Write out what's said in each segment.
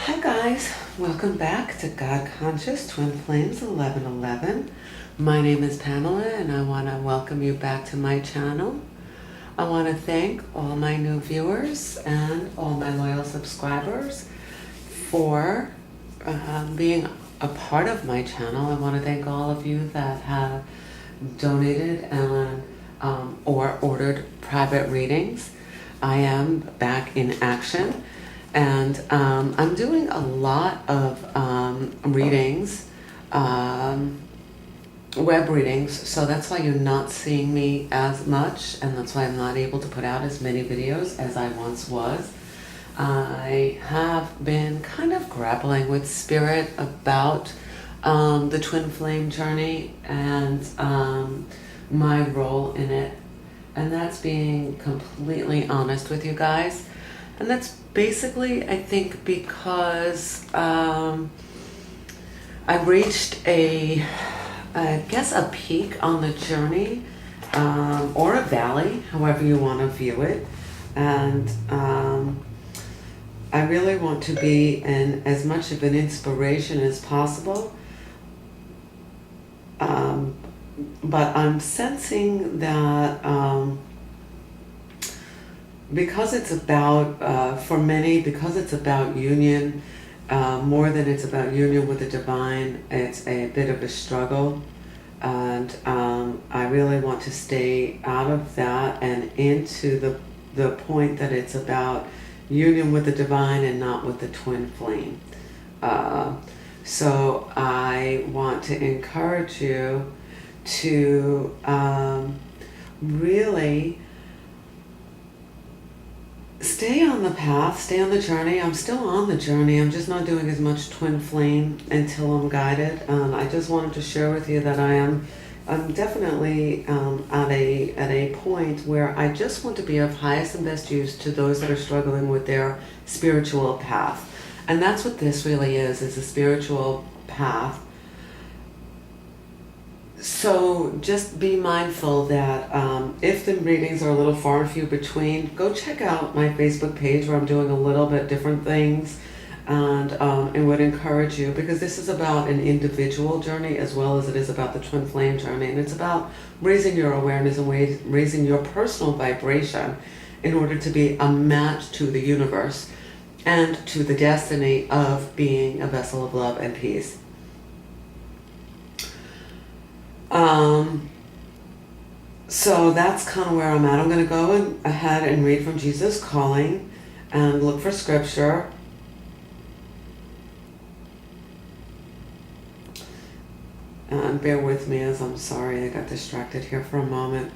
Hi guys, welcome back to God Conscious Twin Flames 1111. My name is Pamela and I want to welcome you back to my channel. I want to thank all my new viewers and all my loyal subscribers for being a part of my channel. I want to thank all of you that have donated and or ordered private readings. I am back in action. And I'm doing a lot of readings, web readings, so that's why you're not seeing me as much, and that's why I'm not able to put out as many videos as I once was. I have been kind of grappling with spirit about the twin flame journey and my role in it, and that's being completely honest with you guys. And that's basically, I think, because I reached I guess a peak on the journey, or a valley, however you want to view it. And I really want to be as much of an inspiration as possible. But I'm sensing that because it's about, for many, because it's about union, more than it's about union with the divine, it's a bit of a struggle. And I really want to stay out of that and into the point that it's about union with the divine and not with the twin flame. So I want to encourage you to really stay on the path, stay on the journey. I'm still on the journey. I'm just not doing as much twin flame until I'm guided. I just wanted to share with you that I'm definitely at a point where I just want to be of highest and best use to those that are struggling with their spiritual path. And that's what this really is a spiritual path. So just be mindful that if the readings are a little far and few between, go check out my Facebook page where I'm doing a little bit different things, and would encourage you, because this is about an individual journey as well as it is about the twin flame journey, and it's about raising your awareness and raising your personal vibration in order to be a match to the universe and to the destiny of being a vessel of love and peace. So that's kind of where I'm at. I'm going to go ahead and read from Jesus Calling and look for scripture. And bear with me, as I'm sorry I got distracted here for a moment.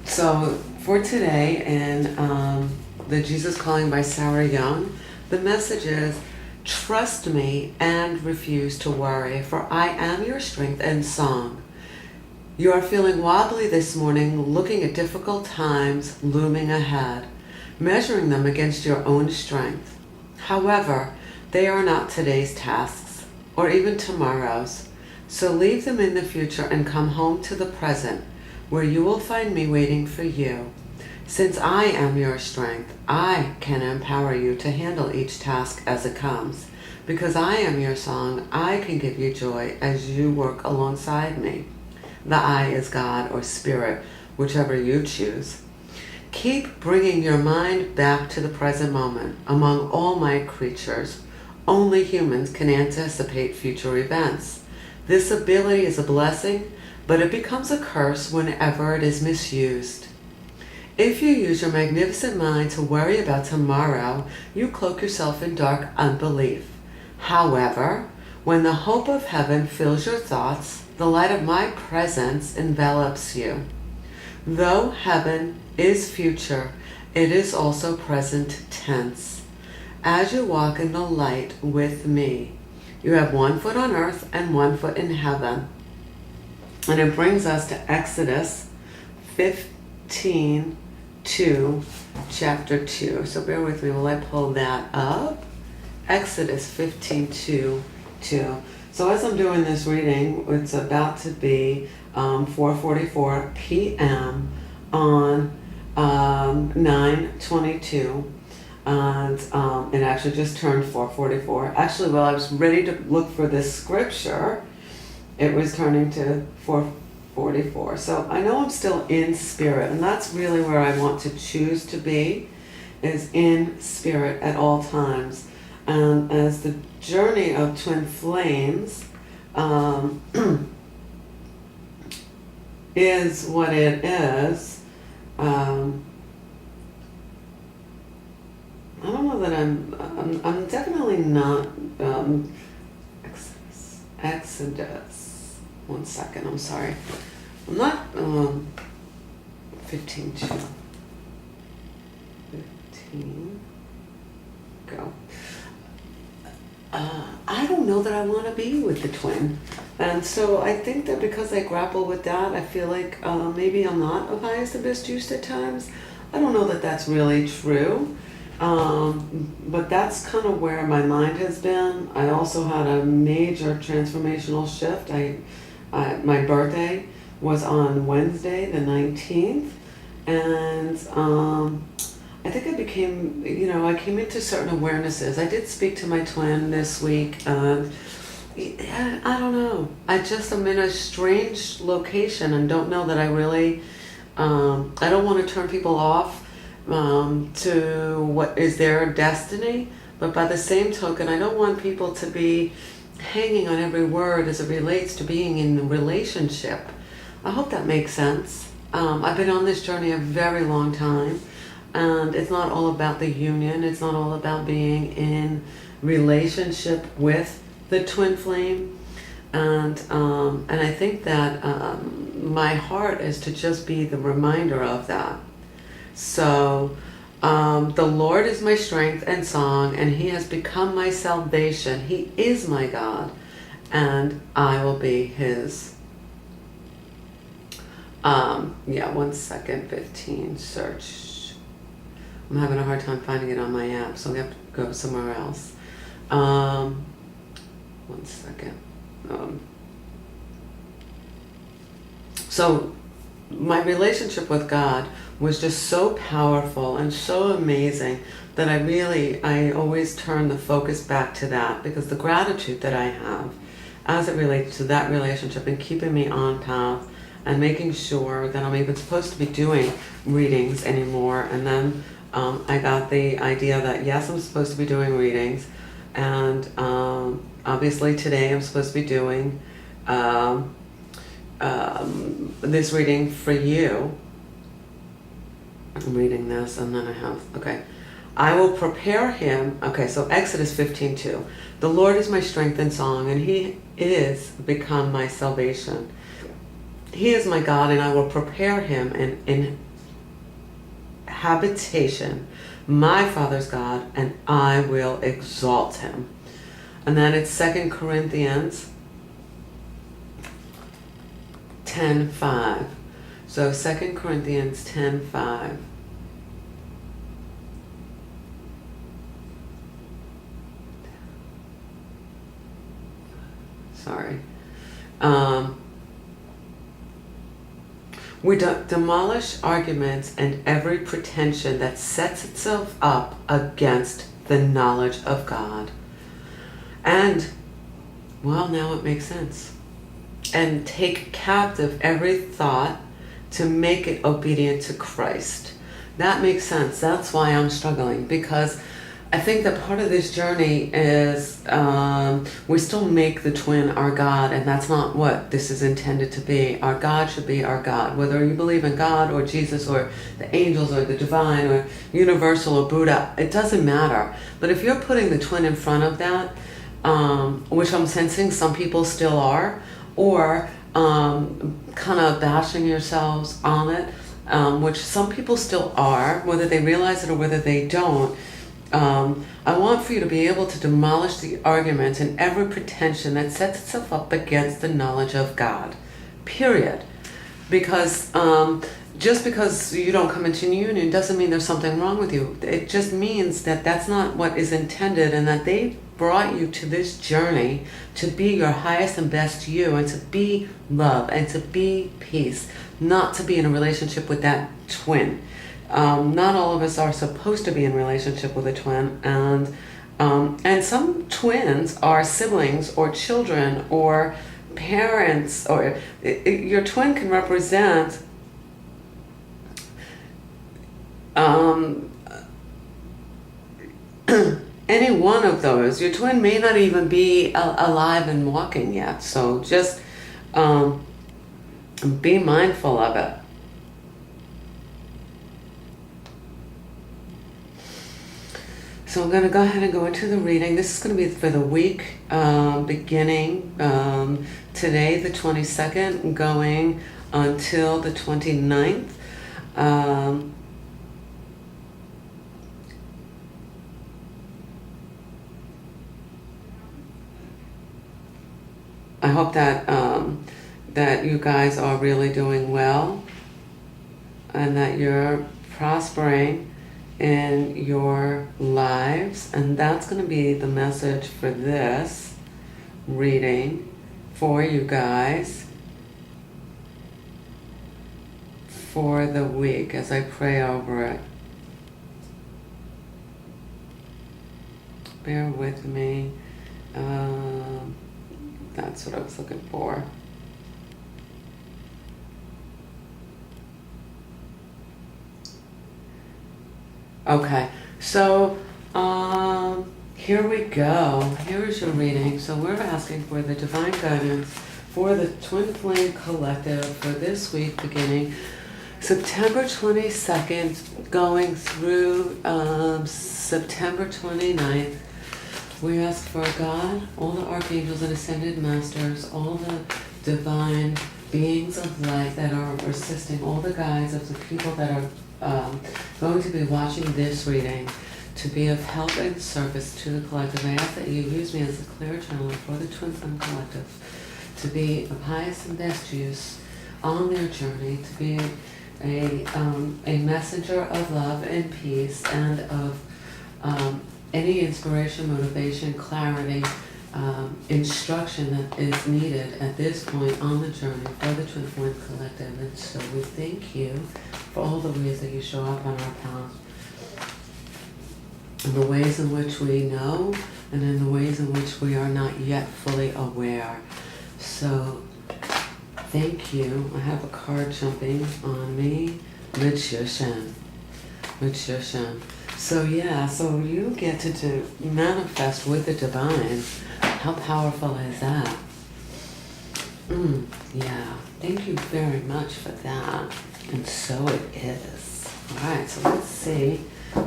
So for today in the Jesus Calling by Sarah Young, the message is, trust me and refuse to worry, for I am your strength and song. You are feeling wobbly this morning, looking at difficult times looming ahead, measuring them against your own strength. However, they are not today's tasks, or even tomorrow's. So leave them in the future and come home to the present, where you will find me waiting for you. Since I am your strength, I can empower you to handle each task as it comes. Because I am your song, I can give you joy as you work alongside me. The I is God or Spirit, whichever you choose. Keep bringing your mind back to the present moment. Among all my creatures, only humans can anticipate future events. This ability is a blessing, but it becomes a curse whenever it is misused. If you use your magnificent mind to worry about tomorrow, you cloak yourself in dark unbelief. However, when the hope of heaven fills your thoughts, the light of my presence envelops you. Though heaven is future, it is also present tense. As you walk in the light with me, you have 1 foot on earth and 1 foot in heaven. And it brings us to Exodus 15:2, chapter 2. So bear with me while I pull that up. Exodus 15:2. So as I'm doing this reading, it's about to be 4:44 p.m. on 9/22, and it actually just turned 4:44. Actually, while I was ready to look for this scripture, it was turning to 4:44. So I know I'm still in spirit, and that's really where I want to choose to be, is in spirit at all times. And as the journey of twin flames is what it is, I don't know that I'm definitely not Exodus. 1 second, I'm sorry. I'm not 15:2. 15. Go. I don't know that I want to be with the twin. And so I think that because I grapple with that, I feel like maybe I'm not of highest and best use at times. I don't know that that's really true. But that's kind of where my mind has been. I also had a major transformational shift. My birthday was on Wednesday, the 19th. And I think I became, I came into certain awarenesses. I did speak to my twin this week. I don't know. I'm in a strange location and don't know that I really, I don't want to turn people off to what is their destiny. But by the same token, I don't want people to be hanging on every word as it relates to being in a relationship. I hope that makes sense. I've been on this journey a very long time. And it's not all about the union. It's not all about being in relationship with the twin flame. And I think that my heart is to just be the reminder of that. So the Lord is my strength and song, and He has become my salvation. He is my God, and I will be His. 1 second, 15, search. I'm having a hard time finding it on my app, so I have to go somewhere else. 1 second. So my relationship with God was just so powerful and so amazing that I always turn the focus back to that, because the gratitude that I have as it relates to that relationship and keeping me on path and making sure that I'm even supposed to be doing readings anymore. And then I got the idea that yes, I'm supposed to be doing readings, and obviously today I'm supposed to be doing this reading for you. I'm reading this, and then I will prepare him. Okay, so Exodus 15:2. The Lord is my strength and song, and He is become my salvation. He is my God, and I will prepare him in habitation, my Father's God, and I will exalt him. And then it's 2 Corinthians 10:5. So 2 Corinthians 10:5. Sorry. We demolish arguments and every pretension that sets itself up against the knowledge of God. And, well, now it makes sense. And take captive every thought to make it obedient to Christ. That makes sense. That's why I'm struggling, because I think that part of this journey is we still make the twin our God, and that's not what this is intended to be. Our God should be our God. Whether you believe in God or Jesus or the angels or the divine or universal or Buddha, it doesn't matter. But if you're putting the twin in front of that, which I'm sensing some people still are, or kind of bashing yourselves on it, which some people still are, whether they realize it or whether they don't, I want for you to be able to demolish the arguments and every pretension that sets itself up against the knowledge of God. Period. Because just because you don't come into union doesn't mean there's something wrong with you. It just means that that's not what is intended, and that they brought you to this journey to be your highest and best you, and to be love, and to be peace, not to be in a relationship with that twin. Not all of us are supposed to be in a relationship with a twin, and some twins are siblings or children or parents, or your twin can represent any one of those. Your twin may not even be alive and walking yet, so just be mindful of it. So I'm going to go ahead and go into the reading. This is going to be for the week beginning today, the 22nd, going until the 29th. I hope that that you guys are really doing well, and that you're prospering in your lives. And that's going to be the message for this reading for you guys for the week as I pray over it. Bear with me. That's what I was looking for. Okay, so here we go. Here is your reading. So we're asking for the divine guidance for the Twin Flame Collective for this week beginning September 22nd going through September 29th. We ask for God, all the archangels and ascended masters, all the divine beings of light that are assisting, all the guides of the people that are going to be watching this reading, to be of help and service to the collective. I ask that you use me as a clear channel for the Twin Flame Collective, to be of highest and best use on their journey, to be a messenger of love and peace, and of any inspiration, motivation, clarity, instruction that is needed at this point on the journey for the Twin Flame Collective. And so we thank you for all the ways that you show up on our path, in the ways in which we know, and in the ways in which we are not yet fully aware. So thank you. I have a card jumping on me. Magician. So yeah, so you get to manifest with the divine. How powerful is that? Yeah, thank you very much for that. And so it is. Alright, so let's see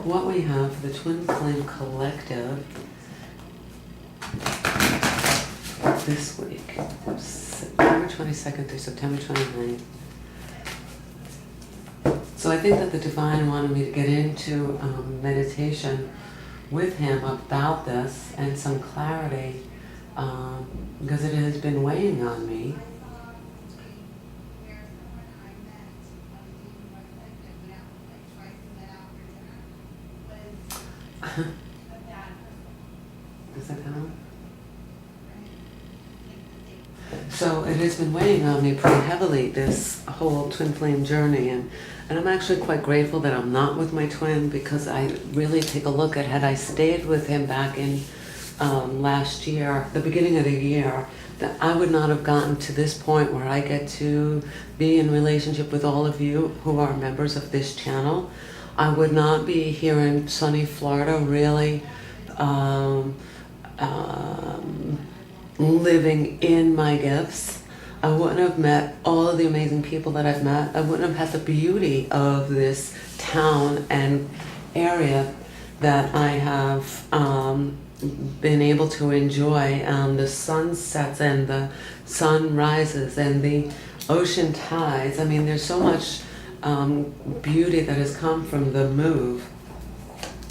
what we have for the Twin Flame Collective this week. September 22nd through September 29th. So I think that the divine wanted me to get into meditation with him about this and some clarity, because it has been weighing on me. Does that help? So it has been weighing on me pretty heavily, this whole twin flame journey, and I'm actually quite grateful that I'm not with my twin, because I really take a look at, had I stayed with him back in last year, the beginning of the year, that I would not have gotten to this point where I get to be in relationship with all of you who are members of this channel. I would not be here in sunny Florida, really living in my gifts. I wouldn't have met all of the amazing people that I've met. I wouldn't have had the beauty of this town and area that I have been able to enjoy. The sunsets and the sunrises and the ocean tides. I mean, there's so much beauty that has come from the move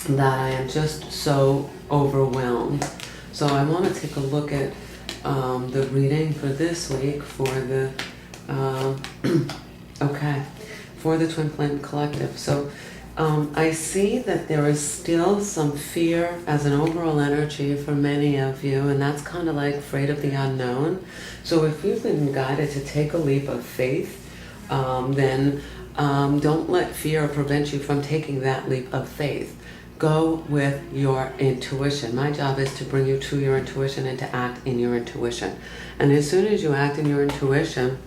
that I am just so overwhelmed. So I want to take a look at the reading for this week for the for the Twin Flame Collective. So I see that there is still some fear as an overall energy for many of you, and that's kind of like afraid of the unknown. So if you've been guided to take a leap of faith, then don't let fear prevent you from taking that leap of faith. Go with your intuition. My job is to bring you to your intuition and to act in your intuition. And as soon as you act in your intuition,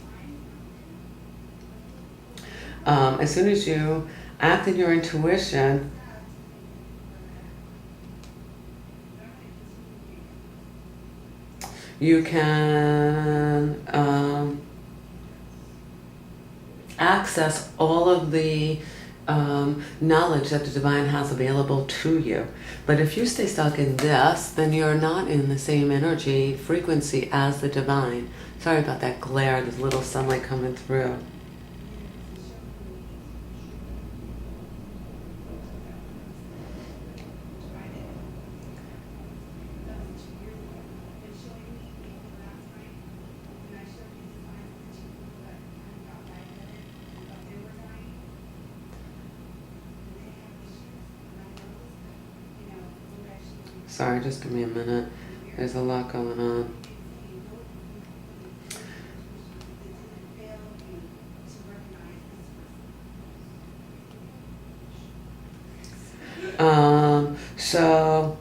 you can access all of the knowledge that the divine has available to you. But if you stay stuck in this, then you're not in the same energy frequency as the divine. Sorry about that glare, there's little sunlight coming through. Sorry, just give me a minute. There's a lot going on. So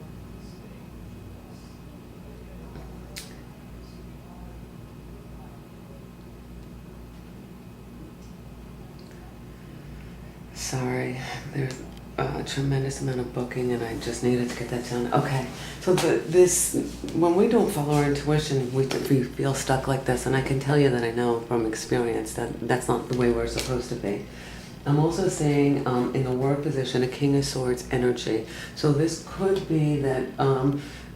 sorry, there's a tremendous amount of booking and I just needed to get that done. Okay, so when we don't follow our intuition, we feel stuck like this, and I can tell you that I know from experience that that's not the way we're supposed to be. I'm also saying in the work position, a King of Swords energy. So this could be that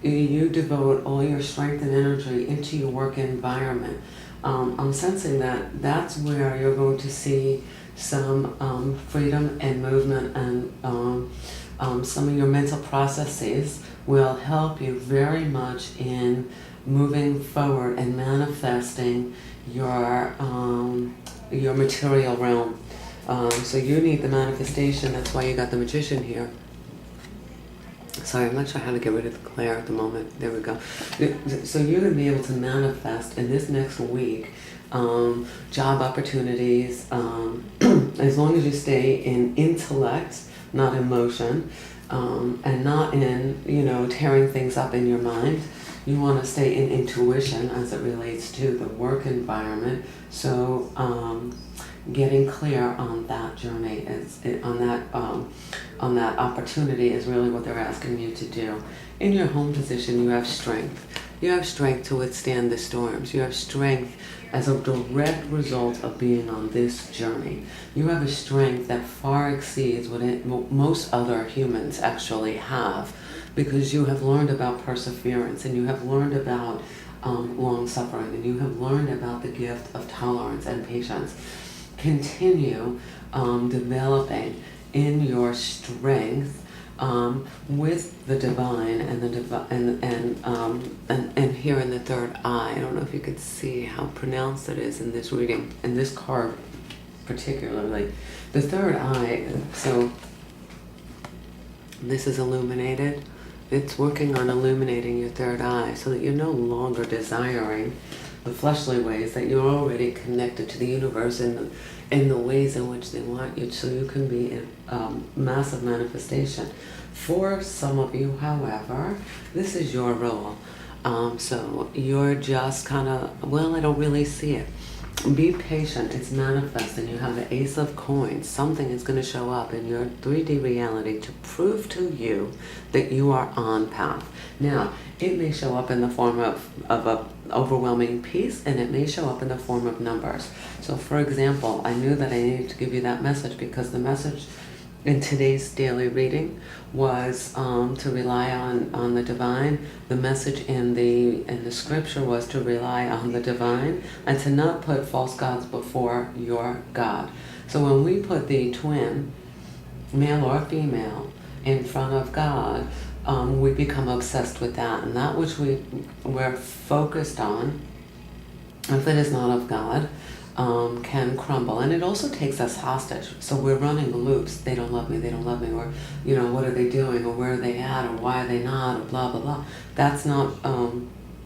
you devote all your strength and energy into your work environment. I'm sensing that that's where you're going to see some freedom and movement, and some of your mental processes will help you very much in moving forward and manifesting your material realm. So you need the manifestation. That's why you got the Magician here. Sorry, I'm not sure how to get rid of the glare at the moment. There we go. So you're going to be able to manifest in this next week job opportunities, as long as you stay in intellect, not emotion, and not in, tearing things up in your mind. You want to stay in intuition as it relates to the work environment. So getting clear on that journey, on that opportunity is really what they're asking you to do. In your home position, you have strength. You have strength to withstand the storms. You have strength as a direct result of being on this journey. You have a strength that far exceeds what most other humans actually have, because you have learned about perseverance, and you have learned about long suffering, and you have learned about the gift of tolerance and patience. Continue developing in your strength with the divine and here in the third eye. I don't know if you could see how pronounced it is in this reading, in this card particularly. The third eye, so this is illuminated. It's working on illuminating your third eye so that you're no longer desiring the fleshly ways, that you're already connected to the universe in the ways in which they want you, so you can be in massive manifestation. For some of you, however, this is your role. So you're just kind of, well, I don't really see it. Be patient, it's manifesting. You have the Ace of Coins. Something is going to show up in your 3D reality to prove to you that you are on path. Now, it may show up in the form of a overwhelming peace, and it may show up in the form of numbers. So for example, I knew that I needed to give you that message because the message in today's daily reading was to rely on the divine. The message in the scripture was to rely on the divine and to not put false gods before your God. So when we put the twin, male or female, in front of God, we become obsessed with that, and that which we're focused on, if it is not of God, can crumble. And it also takes us hostage. So we're running loops. They don't love me, they don't love me, or, you know, what are they doing, or where are they at, or why are they not, or blah, blah, blah. That's not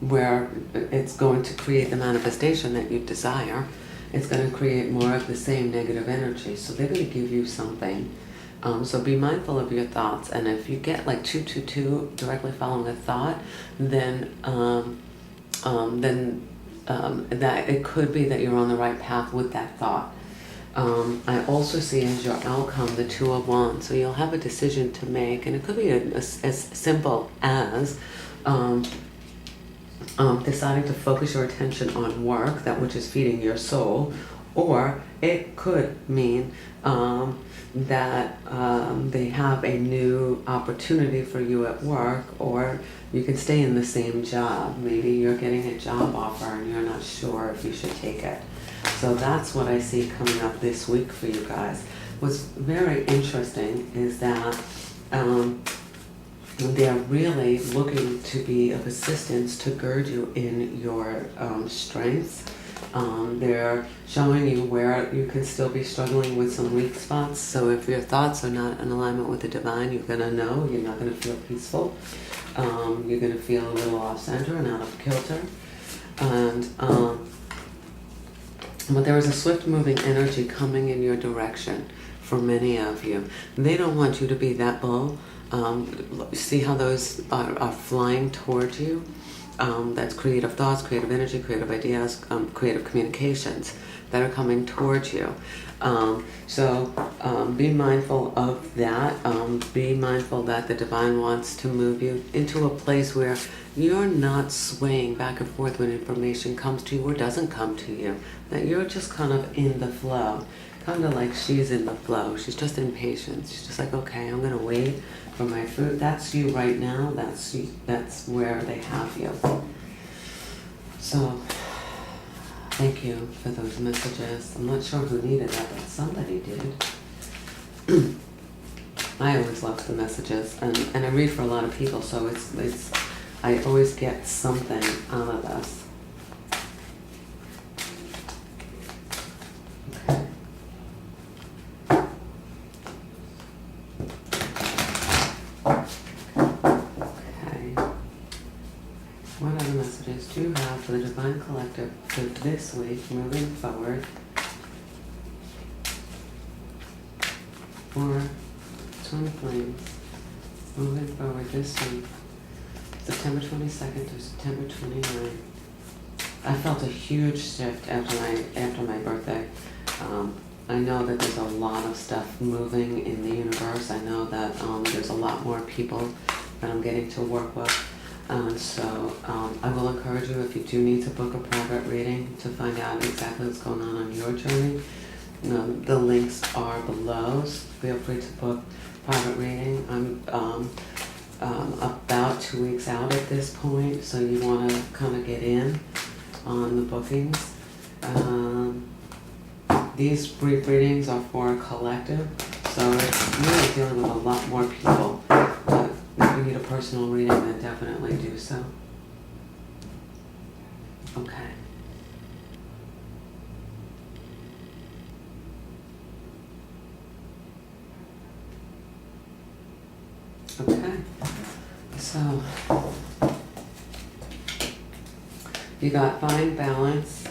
where it's going to create the manifestation that you desire. It's going to create more of the same negative energy. So they're going to give you something. So be mindful of your thoughts. And if you get like 222 directly following a thought, then that it could be that you're on the right path with that thought. I also see as your outcome the Two of Wands. So you'll have a decision to make, and it could be as simple as deciding to focus your attention on work, that which is feeding your soul, or it could mean that they have a new opportunity for you at work, or you can stay in the same job. Maybe you're getting a job offer and you're not sure if you should take it. So that's what I see coming up this week for you guys. What's very interesting is that they're really looking to be of assistance to gird you in your strengths. They're showing you where you can still be struggling with some weak spots. So if your thoughts are not in alignment with the divine, you're going to know, you're not going to feel peaceful. You're going to feel a little off center and out of kilter. And but there is a swift moving energy coming in your direction for many of you. They don't want you to be that bull. See how those are flying towards you? That's creative thoughts, creative energy, creative ideas, creative communications that are coming towards you. So be mindful of that. Be mindful that the divine wants to move you into a place where you're not swaying back and forth when information comes to you or doesn't come to you. That you're just kind of in the flow. Kind of like she's in the flow. She's just in patience. She's just like, okay, I'm going to wait for my food. That's you right now. That's where they have you. So thank you for those messages. I'm not sure who needed that, but somebody did. I always love the messages, and I read for a lot of people, so it's I always get something out of this. What other messages do you have for the Divine Collective for this week, moving forward? For Twin Flames, moving forward this week, September 22nd to September 29th. I felt a huge shift after my birthday. I know that there's a lot of stuff moving in the universe. I know that there's a lot more people that I'm getting to work with. So I will encourage you, if you do need to book a private reading to find out exactly what's going on your journey, the links are below. So feel free to book private reading. I'm about 2 weeks out at this point, so you want to kind of get in on the bookings. These brief readings are for a collective, so it's really dealing with a lot more people. If you need a personal reading, then definitely do so. Okay. Okay. So, you got find balance,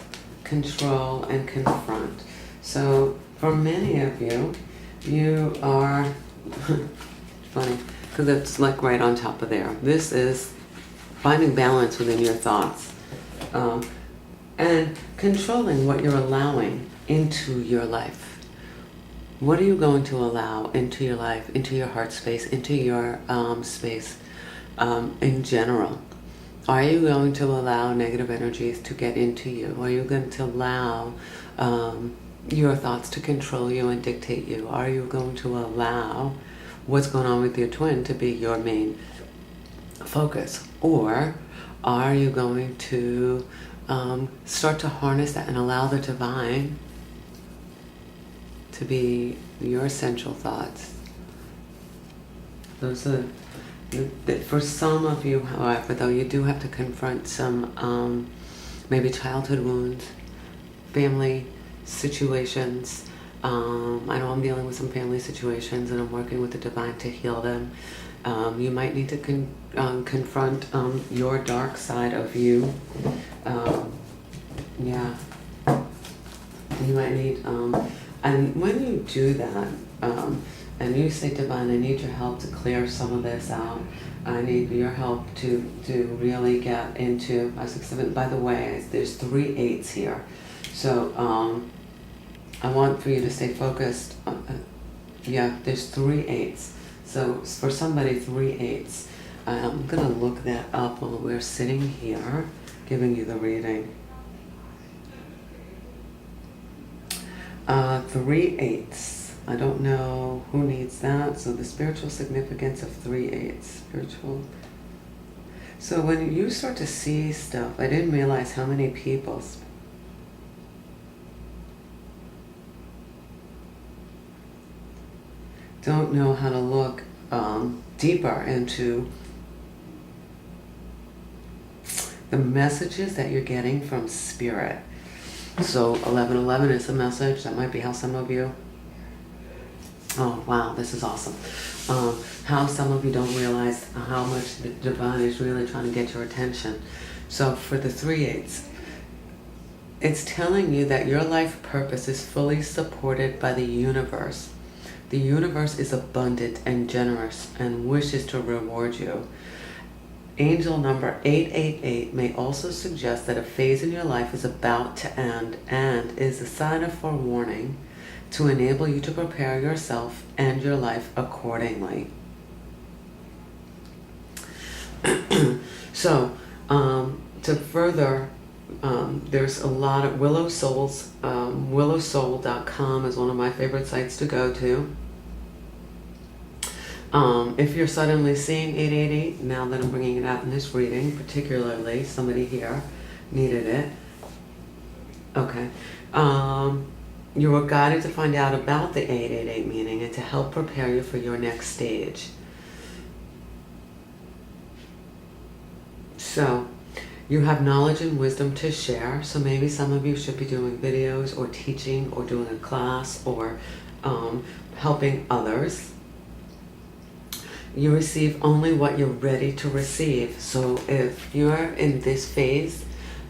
control, and confront. So, for many of you, you are, funny, because it's like right on top of there. This is finding balance within your thoughts and controlling what you're allowing into your life. What are you going to allow into your life, into your heart space, into your space in general? Are you going to allow negative energies to get into you? Are you going to allow your thoughts to control you and dictate you? Are you going to allow what's going on with your twin to be your main focus? Or are you going to start to harness that and allow the divine to be your essential thoughts? Those are, for some of you, however, though, you do have to confront some maybe childhood wounds, family situations. I know I'm dealing with some family situations and I'm working with the divine to heal them. You might need to confront your dark side of you. Yeah. You might need, and when you do that, and you say, Divine, I need your help to clear some of this out. I need your help to really get into 5, 6, 7. By the way, there's 3 8s here. So I want for you to stay focused. Yeah, there's 3 8s. So for somebody, 3 8s. I'm going to look that up while we're sitting here giving you the reading. 3 8s. I don't know who needs that. So the spiritual significance of 3 8s. Spiritual. So when you start to see stuff, I didn't realize how many people don't know how to look deeper into the messages that you're getting from Spirit. So 1111 is a message. That might be how some of you, oh wow, this is awesome. How some of you don't realize how much the divine is really trying to get your attention. So for the 3 8s, it's telling you that your life purpose is fully supported by the universe. The universe is abundant and generous and wishes to reward you. Angel number 888 may also suggest that a phase in your life is about to end and is a sign of forewarning to enable you to prepare yourself and your life accordingly. So, to further, there's a lot of Willow Souls. Willowsoul.com is one of my favorite sites to go to. If you're suddenly seeing 888, now that I'm bringing it out in this reading, particularly somebody here needed it. Okay. You were guided to find out about the 888 meaning and to help prepare you for your next stage. So, you have knowledge and wisdom to share, so maybe some of you should be doing videos or teaching or doing a class or helping others. You receive only what you're ready to receive. So if you're in this phase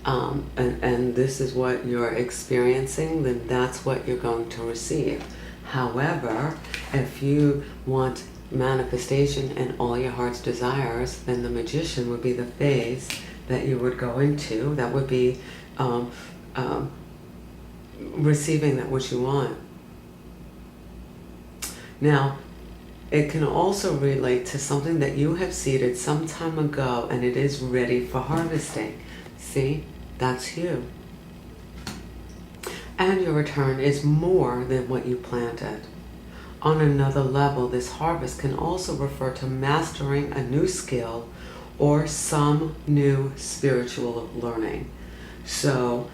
and this is what you're experiencing, then that's what you're going to receive. However, if you want manifestation and all your heart's desires, then the magician would be the phase that you would go into. That would be receiving that which you want. Now, it can also relate to something that you have seeded some time ago and it is ready for harvesting. See, that's you. And your return is more than what you planted. On another level, this harvest can also refer to mastering a new skill or some new spiritual learning. So,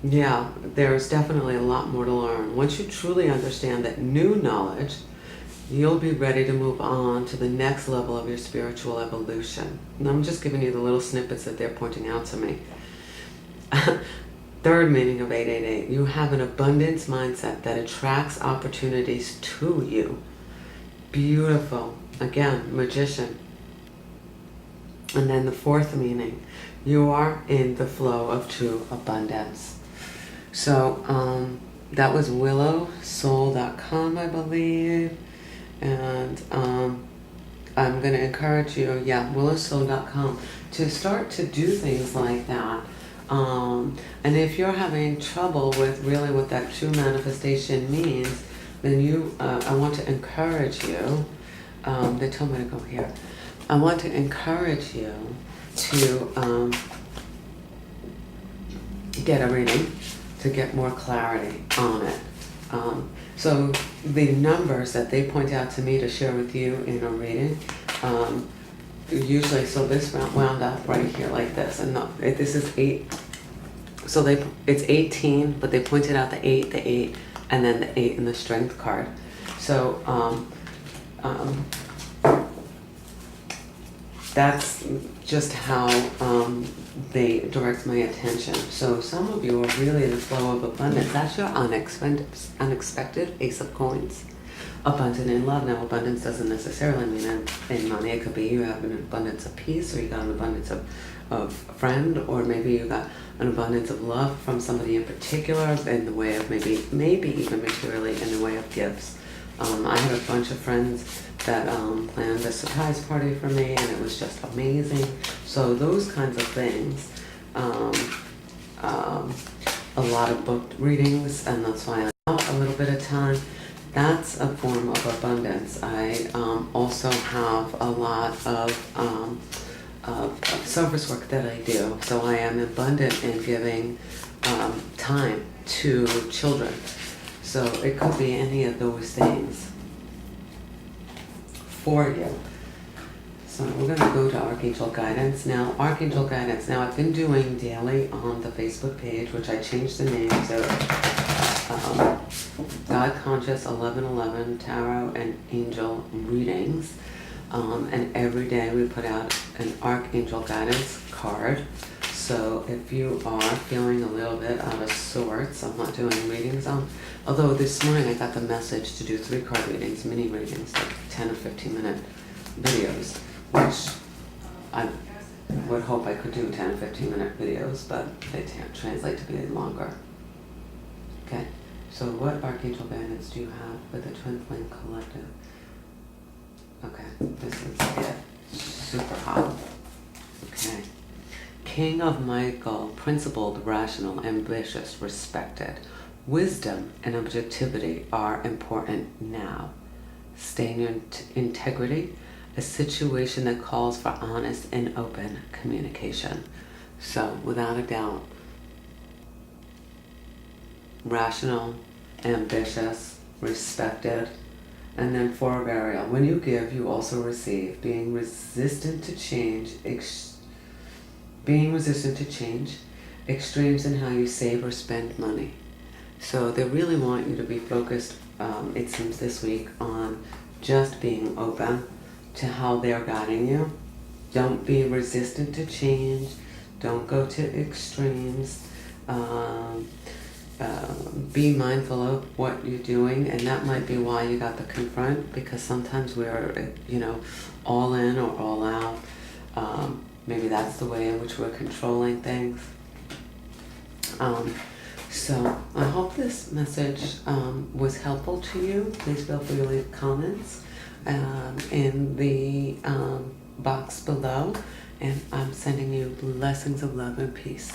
yeah, there's definitely a lot more to learn. Once you truly understand that new knowledge, you'll be ready to move on to the next level of your spiritual evolution. And I'm just giving you the little snippets that they're pointing out to me. Third meaning of 888, you have an abundance mindset that attracts opportunities to you. Beautiful. Again, magician. And then the fourth meaning, you are in the flow of true abundance. So that was willowsoul.com, I believe. And I'm going to encourage you, willowsoul.com, to start to do things like that. And if you're having trouble with really what that true manifestation means, then I want to encourage you, they told me to go here. I want to encourage you to get a reading to get more clarity on it. So the numbers that they point out to me to share with you in a reading, usually, so this wound up right here like this, and this is 8. So it's 18, but they pointed out the 8, and then the 8 in the strength card. So that's just how they direct my attention. So some of you are really in the flow of abundance. That's your unexpected Ace of Coins. Abundant in love. Now, abundance doesn't necessarily mean in money. It could be you have an abundance of peace, or you got an abundance of a friend, or maybe you got an abundance of love from somebody in particular in the way of maybe even materially in the way of gifts. I had a bunch of friends that planned a surprise party for me, and it was just amazing. So those kinds of things. A lot of book readings, and that's why I have a little bit of time. That's a form of abundance. I also have a lot of service work that I do. So I am abundant in giving time to children. So it could be any of those things for you. So we're going to go to Archangel Guidance now. Archangel Guidance. Now, I've been doing daily on the Facebook page, which I changed the name to God Conscious 1111 Tarot and Angel Readings. And every day we put out an Archangel Guidance card. So if you are feeling a little bit out of sorts, I'm not doing readings on. Although this morning I got the message to do 3 card readings, mini readings, like 10 or 15 minute videos, which I would hope I could do 10 or 15 minute videos, but they translate to be longer. Okay, so what Archangel Guidance do you have with the Twin Flame Collective? Okay, this is it. Super hot. Okay. King of Michael, principled, rational, ambitious, respected. Wisdom and objectivity are important now. Stay in your integrity, a situation that calls for honest and open communication. So, without a doubt, rational, ambitious, respected, and then for burial. When you give, you also receive. Being resistant to change, extremes in how you save or spend money. So they really want you to be focused, it seems this week, on just being open to how they're guiding you. Don't be resistant to change. Don't go to extremes. Be mindful of what you're doing, and that might be why you got the confront, because sometimes we're, all in or all out. Maybe that's the way in which we're controlling things. So I hope this message was helpful to you. Please feel free to leave comments in the box below, and I'm sending you blessings of love and peace.